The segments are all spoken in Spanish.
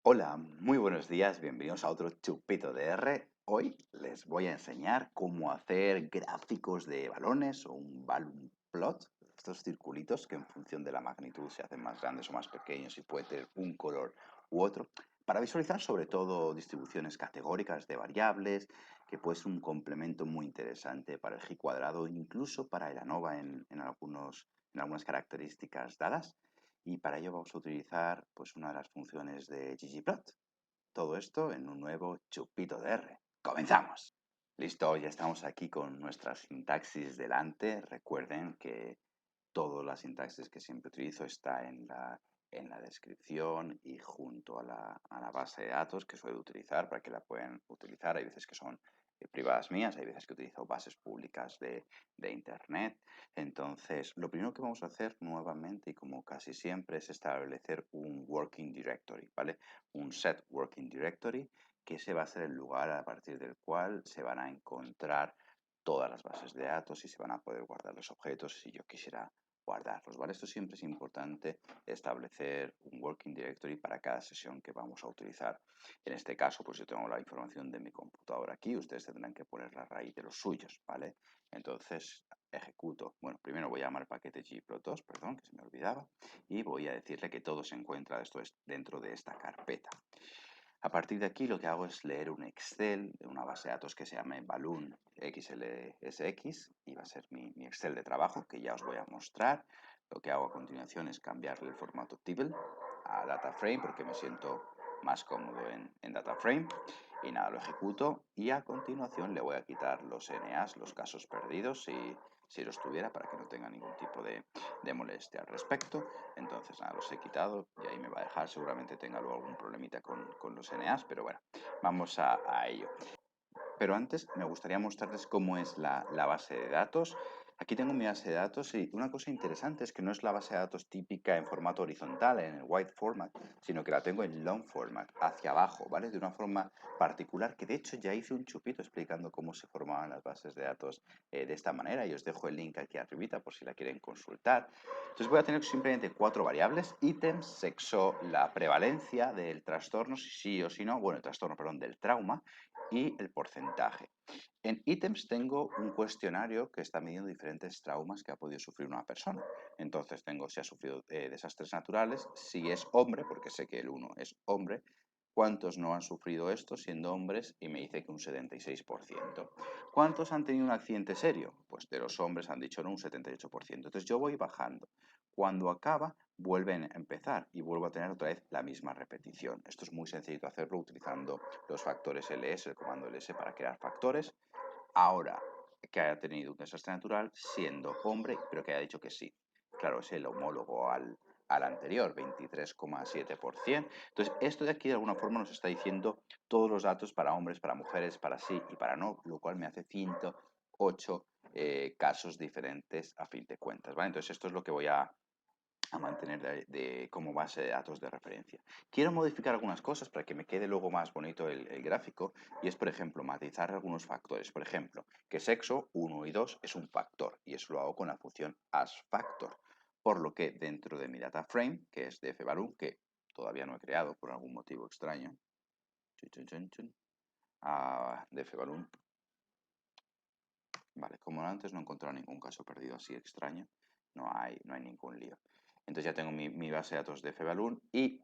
Hola, muy buenos días, bienvenidos a otro chupito de R. Hoy les voy a enseñar cómo hacer gráficos de balones o un balloon plot, estos circulitos que en función de la magnitud se hacen más grandes o más pequeños y puede tener un color u otro, para visualizar sobre todo distribuciones categóricas de variables, que puede ser un complemento muy interesante para el G cuadrado, incluso para el ANOVA en algunas características dadas. Y para ello vamos a utilizar pues, una de las funciones de ggplot. Todo esto en un nuevo chupito de R. ¡Comenzamos! Listo, ya estamos aquí con nuestra sintaxis delante. Recuerden que toda la sintaxis que siempre utilizo está en la descripción y junto a la base de datos que suelo utilizar para que la puedan utilizar. Hay veces que son privadas mías, hay veces que utilizo bases públicas de Internet. Entonces, lo primero que vamos a hacer nuevamente y como casi siempre es establecer un working directory, ¿vale? Un set working directory, que ese va a ser el lugar a partir del cual se van a encontrar todas las bases de datos y se van a poder guardar los objetos si yo quisiera guardarlos, ¿vale? Esto siempre es importante establecer un working directory para cada sesión que vamos a utilizar. En este caso, pues yo tengo la información de mi computador aquí, ustedes tendrán que poner la raíz de los suyos, ¿vale? Entonces, ejecuto. Bueno, primero voy a llamar paquete ggplot2, perdón, que se me olvidaba, y voy a decirle que todo se encuentra dentro de esta carpeta. A partir de aquí lo que hago es leer un Excel de una base de datos que se llama Balloon XLSX y va a ser mi Excel de trabajo que ya os voy a mostrar. Lo que hago a continuación es cambiarle el formato table a DataFrame porque me siento más cómodo en DataFrame. Y nada, lo ejecuto y a continuación le voy a quitar los NAs, los casos perdidos, si los tuviera para que no tenga ningún tipo de molestia al respecto. Entonces, nada, los he quitado y ahí me va a dejar. Seguramente tenga luego algún problemita con los NAs, pero bueno, vamos a ello. Pero antes me gustaría mostrarles cómo es la base de datos. Aquí tengo mi base de datos y una cosa interesante es que no es la base de datos típica en formato horizontal, en el wide format, sino que la tengo en long format, hacia abajo, ¿vale? De una forma particular, que de hecho ya hice un chupito explicando cómo se formaban las bases de datos de esta manera y os dejo el link aquí arribita por si la quieren consultar. Entonces voy a tener simplemente 4 variables: ítems, sexo, la prevalencia del trastorno, si sí o si no, bueno, el trastorno, perdón, del trauma, y el porcentaje. En ítems tengo un cuestionario que está midiendo diferentes traumas que ha podido sufrir una persona. Entonces tengo si ha sufrido desastres naturales, si es hombre, porque sé que el uno es hombre, cuántos no han sufrido esto siendo hombres y me dice que un 76%. ¿Cuántos han tenido un accidente serio? Pues de los hombres han dicho no, un 78%. Entonces yo voy bajando. Cuando acaba, vuelven a empezar y vuelvo a tener otra vez la misma repetición. Esto es muy sencillo hacerlo utilizando los factores ls, el comando ls para crear factores. Ahora que haya tenido un desastre natural siendo hombre, pero que haya dicho que sí. Claro, es el homólogo al anterior, 23,7%. Entonces, esto de aquí de alguna forma nos está diciendo todos los datos para hombres, para mujeres, para sí y para no, lo cual me hace 108 casos diferentes a fin de cuentas, ¿vale? Entonces, esto es lo que voy a mantener como base de datos de referencia. Quiero modificar algunas cosas para que me quede luego más bonito el gráfico y es, por ejemplo, matizar algunos factores. Por ejemplo, que sexo 1 y 2 es un factor y eso lo hago con la función asFactor. Por lo que dentro de mi data frame, que es dfballoon, que todavía no he creado por algún motivo extraño, dfballoon, vale, como antes no he encontrado ningún caso perdido así extraño, no hay ningún lío. Entonces ya tengo mi base de datos de fballoon y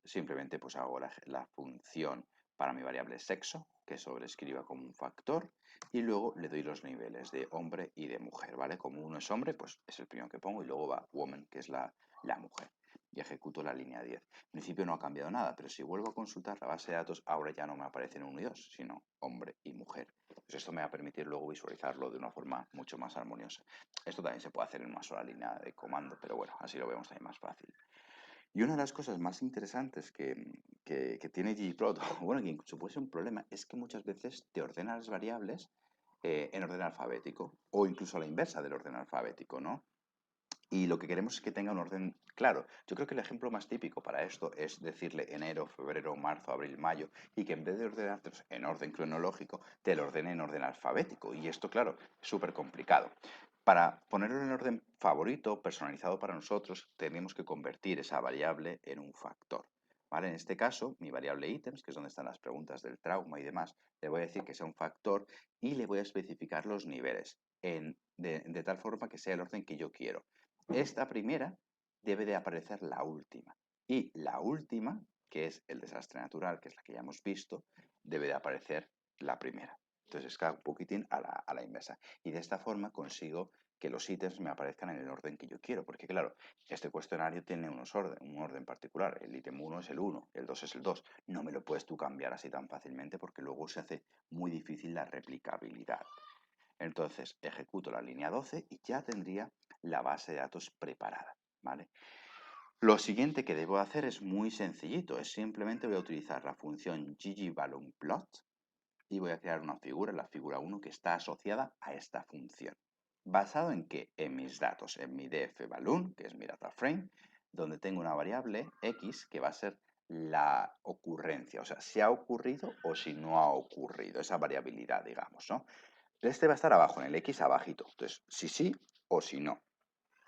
simplemente pues hago la función para mi variable sexo, que sobrescriba como un factor, y luego le doy los niveles de hombre y de mujer, ¿vale? Como uno es hombre, pues es el primero que pongo y luego va woman, que es la mujer. Y ejecuto la línea 10. En principio no ha cambiado nada, pero si vuelvo a consultar la base de datos, ahora ya no me aparecen 1 y 2, sino hombre y mujer. Pues esto me va a permitir luego visualizarlo de una forma mucho más armoniosa. Esto también se puede hacer en una sola línea de comando, pero bueno, así lo vemos también más fácil. Y una de las cosas más interesantes que tiene ggplot, o bueno, que incluso puede ser un problema, es que muchas veces te ordena las variables en orden alfabético, o incluso a la inversa del orden alfabético, ¿no? Y lo que queremos es que tenga un orden claro. Yo creo que el ejemplo más típico para esto es decirle enero, febrero, marzo, abril, mayo, y que en vez de ordenártelos en orden cronológico, te lo ordene en orden alfabético. Y esto, claro, es súper complicado. Para ponerlo en orden favorito, personalizado para nosotros, tenemos que convertir esa variable en un factor. ¿vale? En este caso, mi variable ítems, que es donde están las preguntas del trauma y demás, le voy a decir que sea un factor y le voy a especificar los niveles de tal forma que sea el orden que yo quiero. Esta primera debe de aparecer la última. Y la última, que es el desastre natural, que es la que ya hemos visto, debe de aparecer la primera. Entonces es un poquitín a la inversa. Y de esta forma consigo que los ítems me aparezcan en el orden que yo quiero. Porque claro, este cuestionario tiene un orden particular. El ítem 1 es el 1, el 2 es el 2. No me lo puedes tú cambiar así tan fácilmente porque luego se hace muy difícil la replicabilidad. Entonces ejecuto la línea 12 y ya tendría la base de datos preparada, ¿vale? Lo siguiente que debo hacer es muy sencillito, es simplemente voy a utilizar la función ggballoonplot y voy a crear una figura, la figura 1, que está asociada a esta función. ¿Basado en qué? En mis datos, en mi dfballoon, que es mi data frame, donde tengo una variable x que va a ser la ocurrencia, o sea, si ha ocurrido o si no ha ocurrido, esa variabilidad, digamos, ¿no? Este va a estar abajo, en el x abajito, entonces, si sí o si no.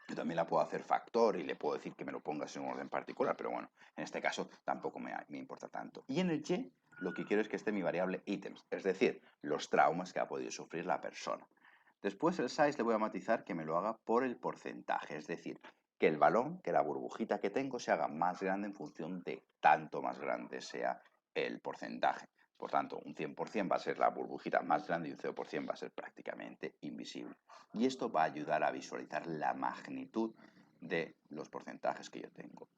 Yo también la puedo hacer factor y le puedo decir que me lo pongas en un orden particular, pero bueno, en este caso tampoco me importa tanto. Y en el y lo que quiero es que esté mi variable ítems, es decir, los traumas que ha podido sufrir la persona. Después el size le voy a matizar que me lo haga por el porcentaje, es decir, que el balón, que la burbujita que tengo se haga más grande en función de tanto más grande sea el porcentaje. Por tanto, un 100% va a ser la burbujita más grande y un 0% va a ser prácticamente invisible. Y esto va a ayudar a visualizar la magnitud de los porcentajes que yo tengo.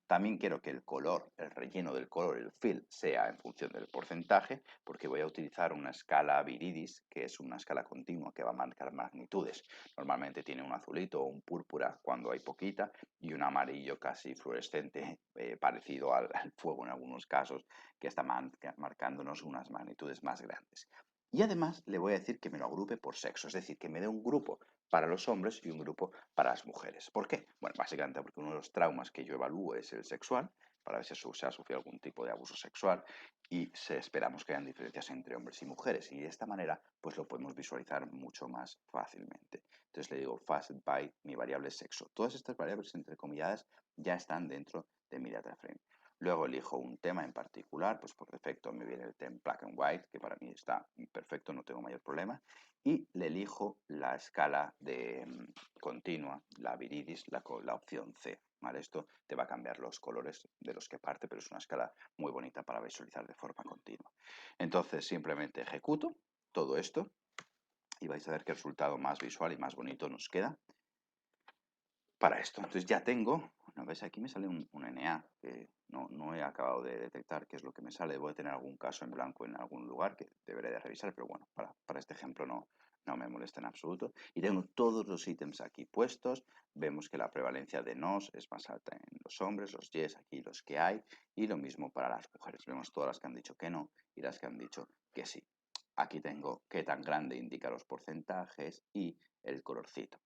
También quiero que el color, el relleno del color, el fill, sea en función del porcentaje, porque voy a utilizar una escala Viridis, que es una escala continua que va a marcar magnitudes. Normalmente tiene un azulito o un púrpura cuando hay poquita y un amarillo casi fluorescente, parecido al fuego en algunos casos, que está marcándonos unas magnitudes más grandes. Y además le voy a decir que me lo agrupe por sexo, es decir, que me dé un grupo para los hombres y un grupo para las mujeres. ¿Por qué? Bueno, básicamente porque uno de los traumas que yo evalúo es el sexual, para ver si se ha sufrido algún tipo de abuso sexual y esperamos que hayan diferencias entre hombres y mujeres y de esta manera pues lo podemos visualizar mucho más fácilmente. Entonces le digo fast by mi variable sexo. Todas estas variables entrecomilladas ya están dentro de mi data frame. Luego elijo un tema en particular, pues por defecto me viene el tema black and white, que para mí está perfecto, no tengo mayor problema. Y le elijo la escala de continua, la Viridis, la opción C. ¿Vale? Esto te va a cambiar los colores de los que parte, pero es una escala muy bonita para visualizar de forma continua. Entonces simplemente ejecuto todo esto y vais a ver qué resultado más visual y más bonito nos queda para esto. Entonces ya tengo, bueno, ves, aquí me sale un NA, que no he acabado de detectar qué es lo que me sale. Voy a tener algún caso en blanco en algún lugar que deberé de revisar, pero bueno, para este ejemplo no me molesta en absoluto. Y tengo todos los ítems aquí puestos. Vemos que la prevalencia de nos es más alta en los hombres, los yes aquí los que hay, y lo mismo para las mujeres. Vemos todas las que han dicho que no y las que han dicho que sí. Aquí tengo qué tan grande indica los porcentajes y el colorcito.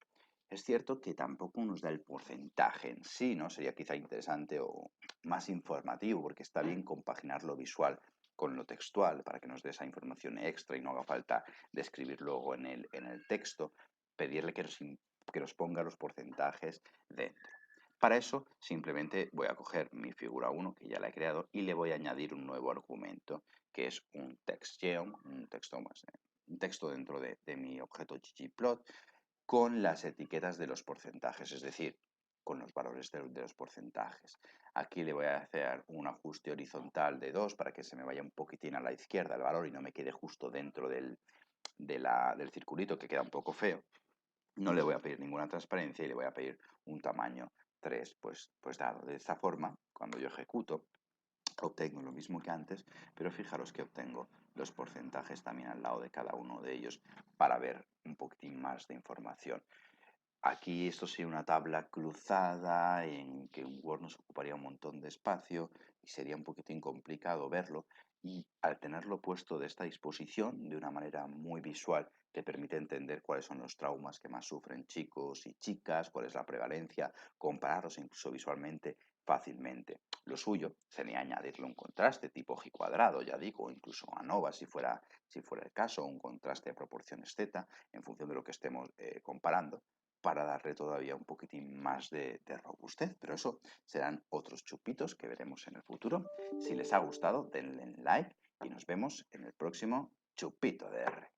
Es cierto que tampoco nos da el porcentaje en sí, ¿no? Sería quizá interesante o más informativo, porque está bien compaginar lo visual con lo textual para que nos dé esa información extra y no haga falta describir luego en el texto, pedirle que nos ponga los porcentajes dentro. Para eso simplemente voy a coger mi figura 1, que ya la he creado, y le voy a añadir un nuevo argumento, que es un textGeom, un texto dentro de mi objeto ggplot, con las etiquetas de los porcentajes, es decir, con los valores de los porcentajes. Aquí le voy a hacer un ajuste horizontal de 2 para que se me vaya un poquitín a la izquierda el valor y no me quede justo dentro del circulito, que queda un poco feo. No le voy a pedir ninguna transparencia y le voy a pedir un tamaño 3, pues dado. De esta forma, cuando yo ejecuto, obtengo lo mismo que antes, pero fijaros que obtengo los porcentajes también al lado de cada uno de ellos para ver un poquitín más de información. Aquí esto sería una tabla cruzada en que un Word nos ocuparía un montón de espacio y sería un poquitín complicado verlo, y al tenerlo puesto de esta disposición de una manera muy visual te permite entender cuáles son los traumas que más sufren chicos y chicas, cuál es la prevalencia, compararlos incluso visualmente fácilmente. Lo suyo sería añadirle un contraste tipo G cuadrado, ya digo, o incluso ANOVA si fuera el caso, un contraste de proporciones Z en función de lo que estemos comparando. para darle todavía un poquitín más de robustez. Pero eso serán otros chupitos que veremos en el futuro. Si les ha gustado, denle like y nos vemos en el próximo Chupito de R.